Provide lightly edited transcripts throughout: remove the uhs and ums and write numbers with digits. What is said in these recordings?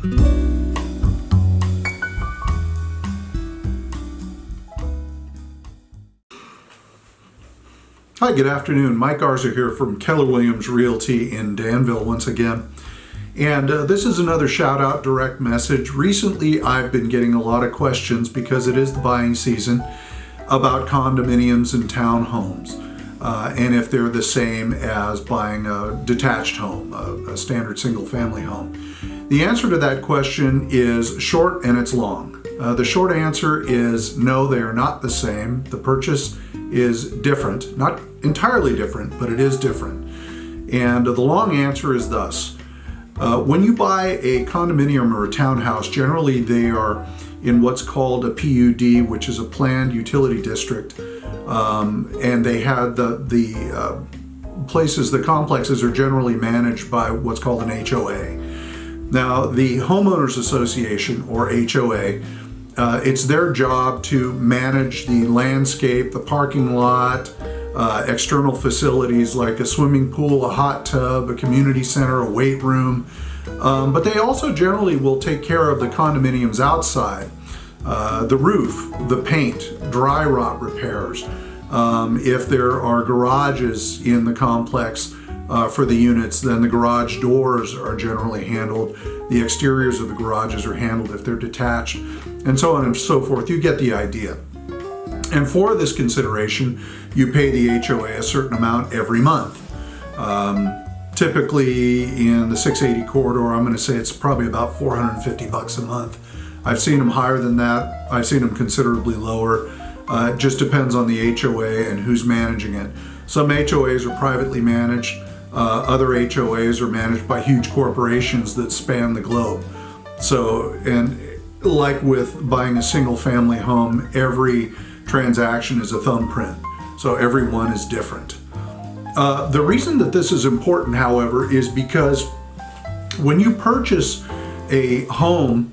Hi, good afternoon. Mike Garza here from Keller Williams Realty in Danville once again. And this is another shout out direct message. Recently, I've been getting a lot of questions because it is the buying season about condominiums and townhomes. And if they're the same as buying a detached home, a standard single family home. The answer to that question is short and it's long. The short answer is no, they are not the same. The purchase is different, not entirely different, but it is different. And the long answer is thus. When you buy a condominium or a townhouse, generally they are in what's called a PUD, which is a planned utility district. And they have the places, the complexes are generally managed by what's called an HOA. Now, the Homeowners Association, or HOA, it's their job to manage the landscape, the parking lot, external facilities like a swimming pool, a hot tub, a community center, a weight room. But they also generally will take care of the condominiums outside, the roof, the paint, dry rot repairs. If there are garages in the complex for the units, then the garage doors are generally handled. The exteriors of the garages are handled if they're detached, and so on and so forth. You get the idea. And for this consideration, you pay the HOA a certain amount every month. Typically in the 680 corridor, I'm going to say it's probably about $450 a month. I've seen them higher than that. I've seen them considerably lower. It just depends on the HOA and who's managing it. Some HOAs are privately managed. Other HOAs are managed by huge corporations that span the globe. So, and like with buying a single family home, every transaction is a thumbprint. So every one is different. The reason that this is important, however, is because when you purchase a home,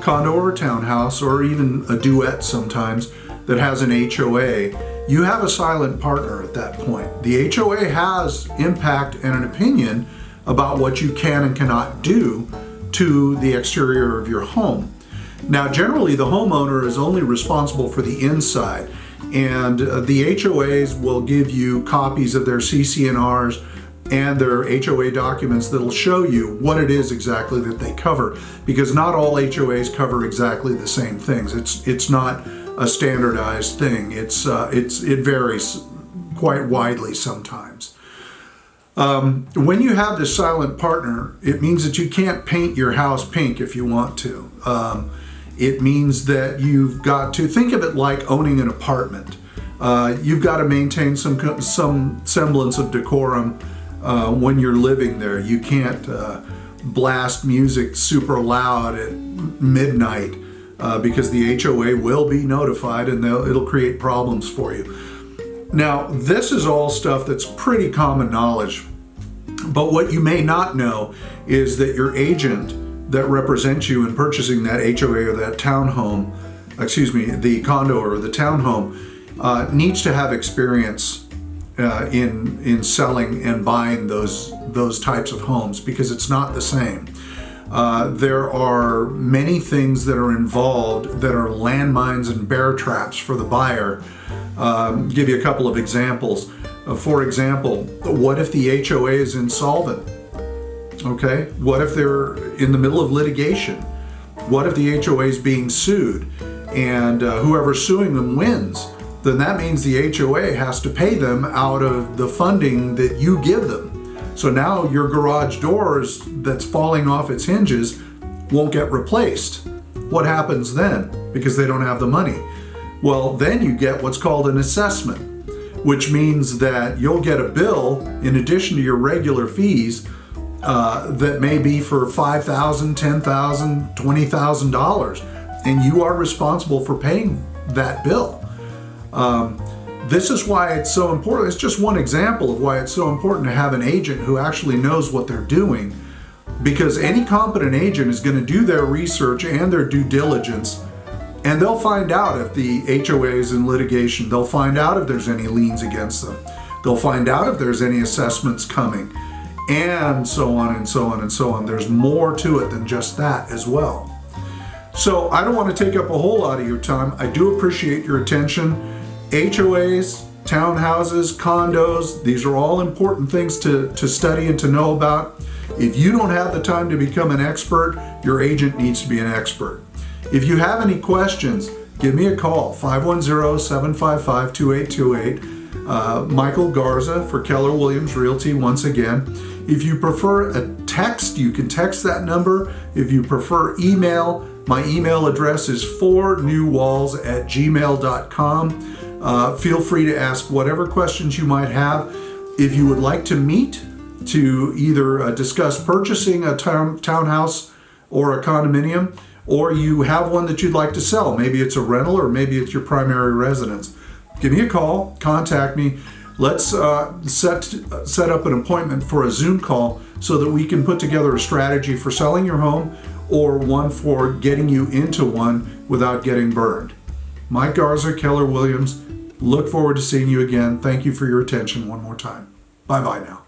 condo or a townhouse, or even a duet sometimes, that has an HOA, you have a silent partner at that point. The HOA has impact and an opinion about what you can and cannot do to the exterior of your home. Now, generally, the homeowner is only responsible for the inside, and the HOAs will give you copies of their CC&Rs and their HOA documents that'll show you what it is exactly that they cover, because not all HOAs cover exactly the same things. It's not a standardized thing. It varies quite widely sometimes. When you have this silent partner, it means that you can't paint your house pink if you want to. It means that you've got to think of it like owning an apartment. You've got to maintain some semblance of decorum when you're living there. You can't blast music super loud at midnight because the HOA will be notified and it'll create problems for you. Now, this is all stuff that's pretty common knowledge, but what you may not know is that your agent that represents you in purchasing that HOA or that townhome, the condo or the townhome, needs to have experience in selling and buying those types of homes, because it's not the same. There are many things that are involved that are landmines and bear traps for the buyer. Give you a couple of examples. For example, what if the HOA is insolvent? Okay, what if they're in the middle of litigation? What if the HOA is being sued and whoever's suing them wins? Then that means the HOA has to pay them out of the funding that you give them. So now your garage doors that's falling off its hinges won't get replaced. What happens then? Because they don't have the money. Well, then you get what's called an assessment, which means that you'll get a bill in addition to your regular fees that may be for $5,000, $10,000, $20,000, and you are responsible for paying that bill. This is why it's so important. It's just one example of why it's so important to have an agent who actually knows what they're doing, because any competent agent is going to do their research and their due diligence, and they'll find out if the HOA is in litigation. They'll find out if there's any liens against them. They'll find out if there's any assessments coming. and so on and so on and so on. There's more to it than just that as well. So I don't want to take up a whole lot of your time. I do appreciate your attention. HOAs, townhouses, condos, these are all important things to study and to know about. If you don't have the time to become an expert, your agent needs to be an expert. If you have any questions, give me a call, 510-755-2828. Michael Garza for Keller Williams Realty once again. If you prefer a text, you can text that number. If you prefer email, my email address is 4newwalls@gmail.com. Feel free to ask whatever questions you might have. If you would like to meet to either discuss purchasing a townhouse or a condominium, or you have one that you'd like to sell, maybe it's a rental or maybe it's your primary residence, give me a call, contact me. Let's set up an appointment for a Zoom call so that we can put together a strategy for selling your home or one for getting you into one without getting burned. Mike Garza, Keller Williams. Look forward to seeing you again. Thank you for your attention one more time. Bye-bye now.